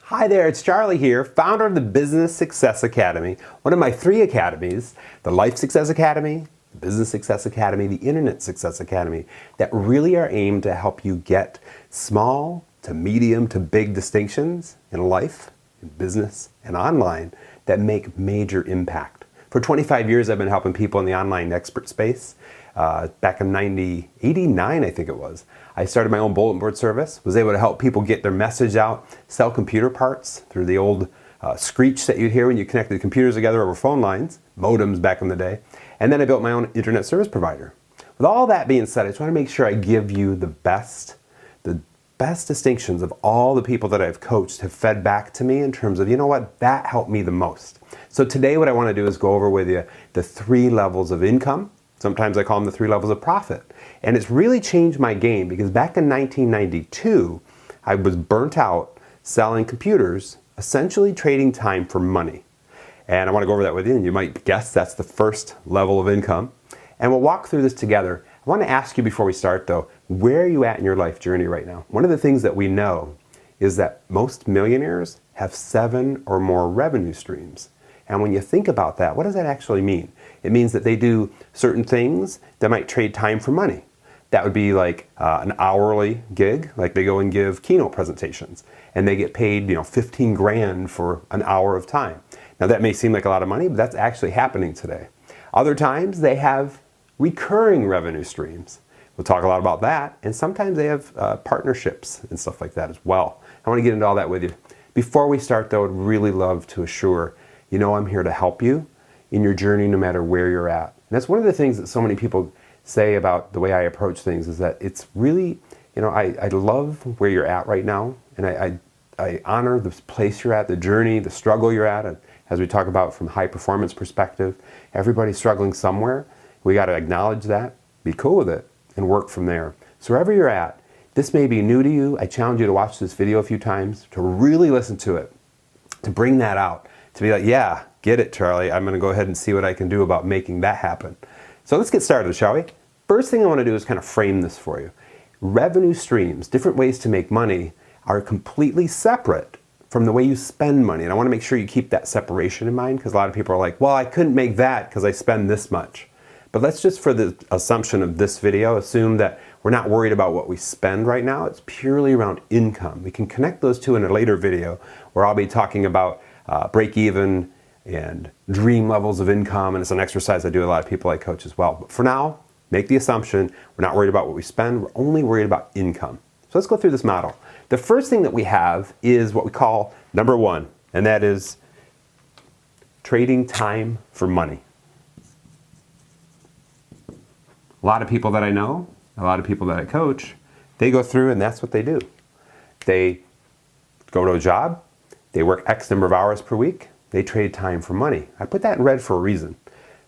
Hi there, it's Charlie here, founder of the Business Success Academy, one of my 3 academies, the Life Success Academy, the Business Success Academy, the Internet Success Academy, that really are aimed to help you get small to medium to big distinctions in life, in business, and online that make major impact. For 25 years, I've been helping people in the online expert space. Back in 89, I think it was, I started my own bulletin board service, was able to help people get their message out, sell computer parts through the old screech that you'd hear when you connected computers together over phone lines, modems back in the day. And then I built my own internet service provider. With all that being said, I just want to make sure I give you the best distinctions of all the people that I've coached have fed back to me in terms of, you know what, that helped me the most. So today what I want to do is go over with you the 3 levels of income. Sometimes I call them the 3 levels of profit. And it's really changed my game because back in 1992, I was burnt out selling computers, essentially trading time for money. And I want to go over that with you, and you might guess that's the first level of income. And we'll walk through this together. I want to ask you before we start though, where are you at in your life journey right now? One of the things that we know is that most millionaires have 7 or more revenue streams. And when you think about that, what does that actually mean? It means that they do certain things that might trade time for money. That would be like an hourly gig, like they go and give keynote presentations and they get paid, 15 grand for an hour of time. Now that may seem like a lot of money, but that's actually happening today. Other times they have recurring revenue streams. We'll talk a lot about that. And sometimes they have partnerships and stuff like that as well. I want to get into all that with you. Before we start though, I'd really love to assure I'm here to help you in your journey no matter where you're at. And that's one of the things that so many people say about the way I approach things is that it's really, I love where you're at right now, and I honor the place you're at, the journey, the struggle you're at. And as we talk about from high performance perspective, everybody's struggling somewhere. We got to acknowledge that, be cool with it, and work from there. So wherever you're at, this may be new to you. I challenge you to watch this video a few times, to really listen to it, to bring that out, to be like, yeah, get it, Charlie. I'm going to go ahead and see what I can do about making that happen. So let's get started, shall we? First thing I want to do is kind of frame this for you. Revenue streams, different ways to make money, are completely separate from the way you spend money. And I want to make sure you keep that separation in mind because a lot of people are like, well, I couldn't make that because I spend this much. But let's just, for the assumption of this video, assume that we're not worried about what we spend right now. It's purely around income. We can connect those two in a later video where I'll be talking about break even and dream levels of income, and it's an exercise I do with a lot of people I coach as well. But for now, make the assumption we're not worried about what we spend, we're only worried about income. So let's go through this model. The first thing that we have is what we call number 1, and that is trading time for money. A lot of people that I know, a lot of people that I coach, they go through and that's what they do. They go to a job, they work X number of hours per week, they trade time for money. I put that in red for a reason.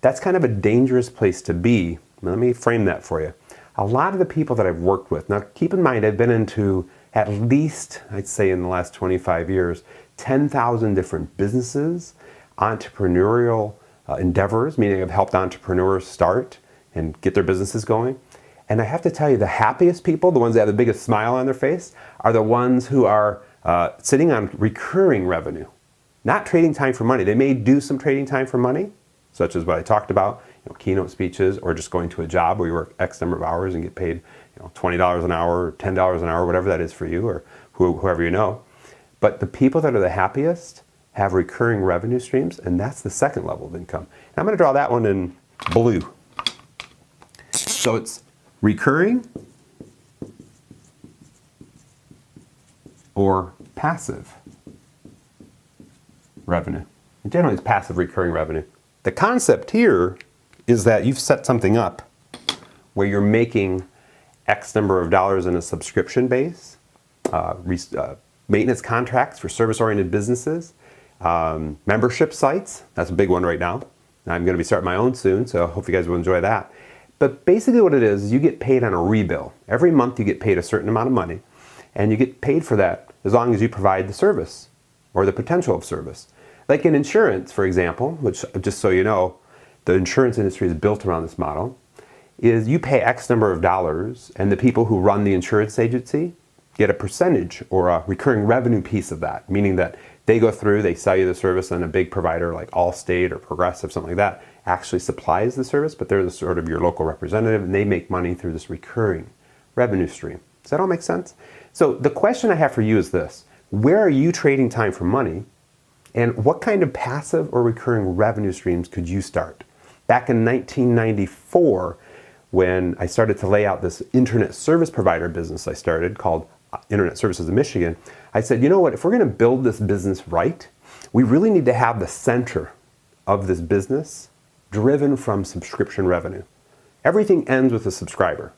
That's kind of a dangerous place to be. Let me frame that for you. A lot of the people that I've worked with, now keep in mind I've been into at least, I'd say in the last 25 years, 10,000 different businesses, entrepreneurial endeavors, meaning I've helped entrepreneurs start and get their businesses going. And I have to tell you, the happiest people, the ones that have the biggest smile on their face, are the ones who are sitting on recurring revenue, not trading time for money. They may do some trading time for money, such as what I talked about, keynote speeches, or just going to a job where you work X number of hours and get paid $20 an hour, or $10 an hour, whatever that is for you, or whoever you know. But the people that are the happiest have recurring revenue streams, and that's the second level of income. And I'm going to draw that one in blue. So it's recurring or passive revenue. And generally it's passive recurring revenue. The concept here is that you've set something up where you're making X number of dollars in a subscription base, maintenance contracts for service-oriented businesses, membership sites. That's a big one right now. I'm going to be starting my own soon, so I hope you guys will enjoy that. But basically what it is you get paid on a rebill. Every month you get paid a certain amount of money, and you get paid for that as long as you provide the service or the potential of service. Like in insurance, for example, which just so you know, the insurance industry is built around this model, is you pay X number of dollars and the people who run the insurance agency get a percentage or a recurring revenue piece of that, meaning that they go through, they sell you the service, and a big provider like Allstate or Progressive, something like that, actually supplies the service, but they're the sort of your local representative, and they make money through this recurring revenue stream. Does that all make sense? So the question I have for you is this: where are you trading time for money, and what kind of passive or recurring revenue streams could you start? Back in 1994, when I started to lay out this internet service provider business I started called Internet Services of Michigan, I said, you know what, if we're going to build this business right, we really need to have the center of this business driven from subscription revenue. Everything ends with a subscriber.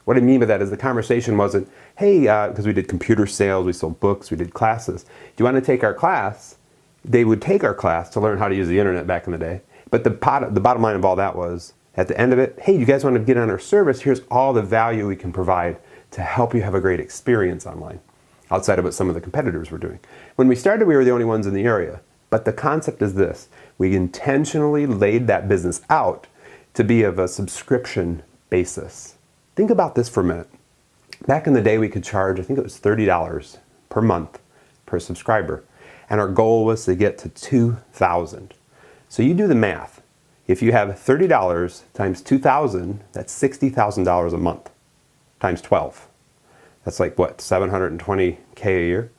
What I mean by that is the conversation wasn't, hey, because we did computer sales, we sold books, we did classes. Do you want to take our class? They would take our class to learn how to use the internet back in the day. But the bottom line of all that was, at the end of it, hey, you guys want to get on our service? Here's all the value we can provide to help you have a great experience online, outside of what some of the competitors were doing. When we started, we were the only ones in the area. But the concept is this: we intentionally laid that business out to be of a subscription basis. Think about this for a minute. Back in the day, we could charge, I think it was $30 per month per subscriber. And our goal was to get to $2,000. So you do the math. If you have $30 times $2,000, that's $60,000 a month times 12. That's like what, $720K a year?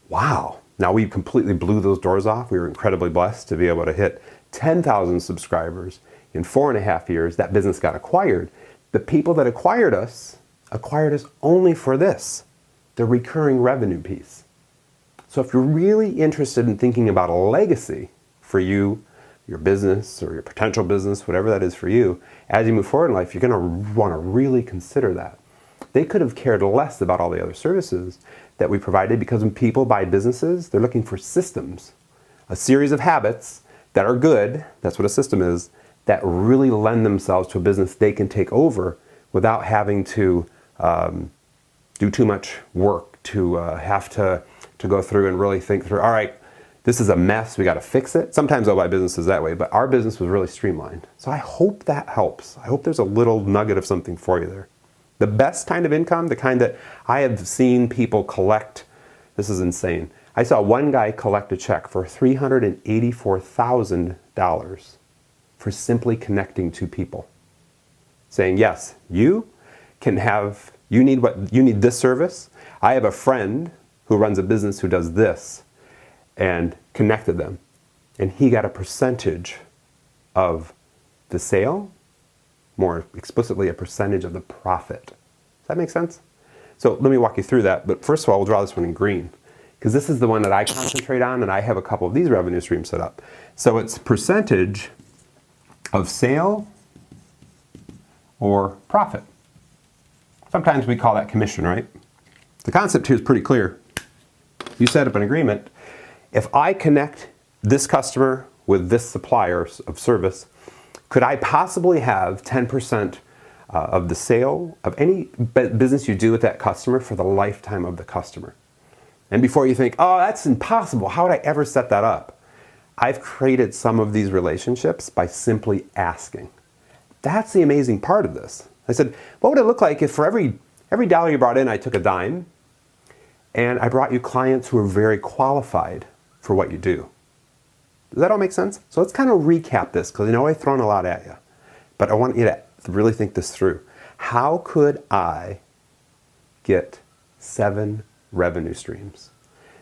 Wow. Now we completely blew those doors off. We were incredibly blessed to be able to hit 10,000 subscribers in 4.5 years. That business got acquired. The people that acquired us only for this, the recurring revenue piece. So if you're really interested in thinking about a legacy for you, your business or your potential business, whatever that is for you, as you move forward in life, you're going to want to really consider that. They could have cared less about all the other services that we provided, because when people buy businesses, they're looking for systems, a series of habits that are good, that's what a system is, that really lend themselves to a business they can take over without having to do too much work, to have to go through and really think through, all right, this is a mess, we got to fix it. Sometimes I'll buy businesses that way, but our business was really streamlined. So I hope that helps. I hope there's a little nugget of something for you there. The best kind of income, the kind that I have seen people collect, this is insane. I saw one guy collect a check for $384,000 for simply connecting two people. Saying, yes, you need this service. I have a friend who runs a business who does this, and connected them. And he got a percentage of the sale, more explicitly a percentage of the profit. Does that make sense? So let me walk you through that. But first of all, we'll draw this one in green, because this is the one that I concentrate on, and I have a couple of these revenue streams set up. So it's percentage of sale or profit. Sometimes we call that commission, right? The concept here is pretty clear. You set up an agreement. If I connect this customer with this supplier of service, could I possibly have 10% of the sale of any business you do with that customer for the lifetime of the customer? And before you think, oh, that's impossible, how would I ever set that up? I've created some of these relationships by simply asking. That's the amazing part of this. I said, what would it look like if for every dollar you brought in, I took a dime, and I brought you clients who are very qualified for what you do? Does that all make sense? So let's kind of recap this, because I know I've thrown a lot at you, but I want you to really think this through. How could I get 7 revenue streams?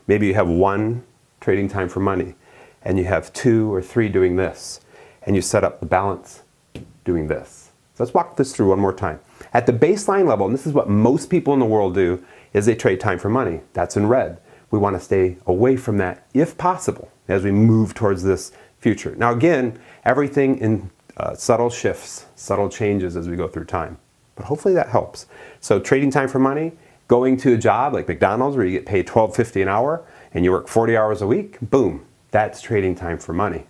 Maybe you have 1 trading time for money, and you have 2 or 3 doing this, and you set up the balance doing this. So let's walk this through one more time. At the baseline level, and this is what most people in the world do, is they trade time for money. That's in red. We want to stay away from that if possible as we move towards this future. Now again, everything in subtle shifts, subtle changes as we go through time. But hopefully that helps. So trading time for money, going to a job like McDonald's where you get paid $12.50 an hour and you work 40 hours a week, boom, that's trading time for money.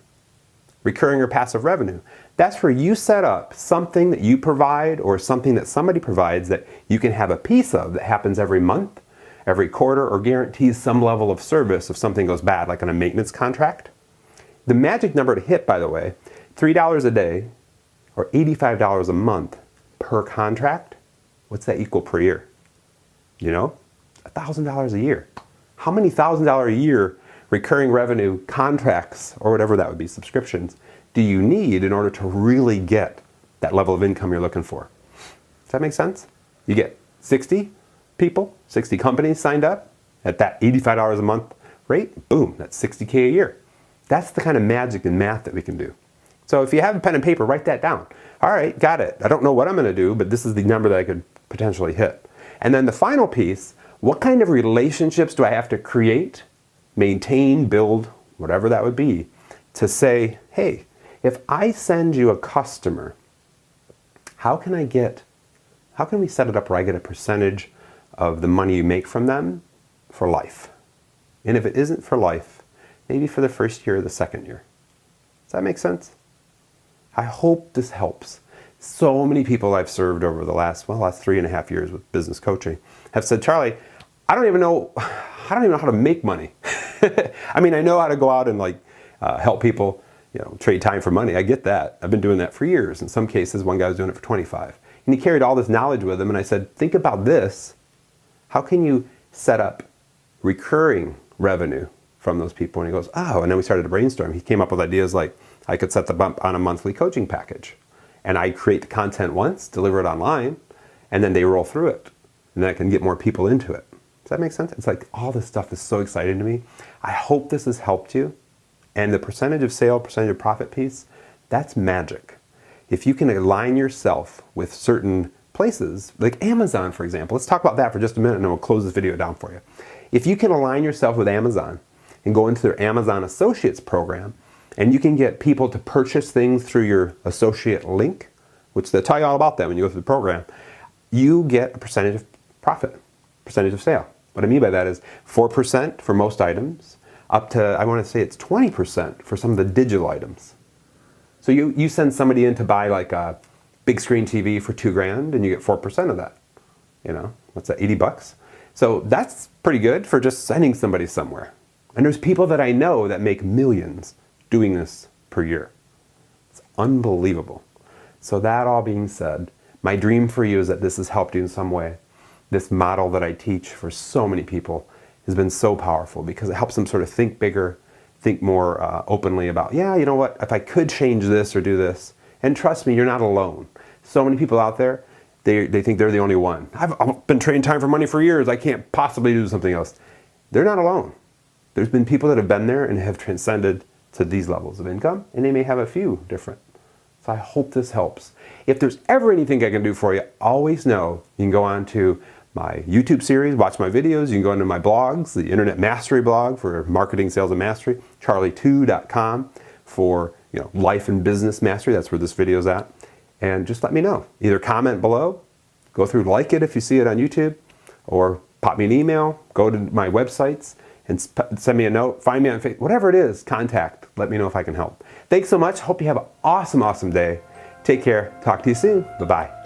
Recurring or passive revenue, that's where you set up something that you provide or something that somebody provides that you can have a piece of that happens every month, every quarter, or guarantees some level of service if something goes bad, like on a maintenance contract. The magic number to hit, by the way, $3 a day or $85 a month per contract. What's that equal per year? You know? $1,000 a year. How many $1,000 a year recurring revenue contracts, or whatever that would be, subscriptions, do you need in order to really get that level of income you're looking for? Does that make sense? You get 60 people, 60 companies signed up at that $85 a month rate, boom, that's $60K a year. That's the kind of magic and math that we can do. So if you have a pen and paper, write that down. All right, got it. I don't know what I'm going to do, but this is the number that I could potentially hit. And then the final piece, what kind of relationships do I have to create, maintain, build, whatever that would be, to say, hey, if I send you a customer, how can we set it up where I get a percentage of the money you make from them for life? And if it isn't for life, maybe for the first year or the second year. Does that make sense? I hope this helps. So many people I've served over the last 3.5 years with business coaching have said, Charlie, I don't even know how to make money. I mean, I know how to go out and help people, trade time for money. I get that. I've been doing that for years. In some cases, one guy was doing it for 25. And he carried all this knowledge with him. And I said, think about this. How can you set up recurring revenue from those people? And he goes, oh, and then we started to brainstorm. He came up with ideas like, I could set the bump on a monthly coaching package. And I create the content once, deliver it online, and then they roll through it. And then I can get more people into it. Does that make sense? It's like all this stuff is so exciting to me. I hope this has helped you. And the percentage of sale, percentage of profit piece, that's magic. If you can align yourself with certain places, like Amazon, for example. Let's talk about that for just a minute and then we'll close this video down for you. If you can align yourself with Amazon and go into their Amazon Associates program, and you can get people to purchase things through your associate link, which they'll tell you all about that when you go through the program, you get a percentage of profit, percentage of sale. What I mean by that is 4% for most items, up to, I want to say it's 20% for some of the digital items. So you send somebody in to buy like a big screen TV for $2,000 and you get 4% of that. What's that, 80 bucks? So that's pretty good for just sending somebody somewhere. And there's people that I know that make millions doing this per year. It's unbelievable. So that all being said, my dream for you is that this has helped you in some way. This model that I teach for so many people has been so powerful because it helps them sort of think bigger, think more openly about, yeah, you know what, if I could change this or do this. And trust me, you're not alone. So many people out there, they think they're the only one. I've been trading time for money for years. I can't possibly do something else. They're not alone. There's been people that have been there and have transcended to these levels of income, and they may have a few different. So I hope this helps. If there's ever anything I can do for you, always know you can go on to my YouTube series, watch my videos. You can go into my blogs, the Internet Mastery blog for marketing, sales, and mastery, charlie2.com for life and business mastery. That's where this video's at. And just let me know. Either comment below, go through, like it if you see it on YouTube, or pop me an email, go to my websites, and send me a note, find me on Facebook, whatever it is, contact. Let me know if I can help. Thanks so much. Hope you have an awesome, awesome day. Take care. Talk to you soon. Bye-bye.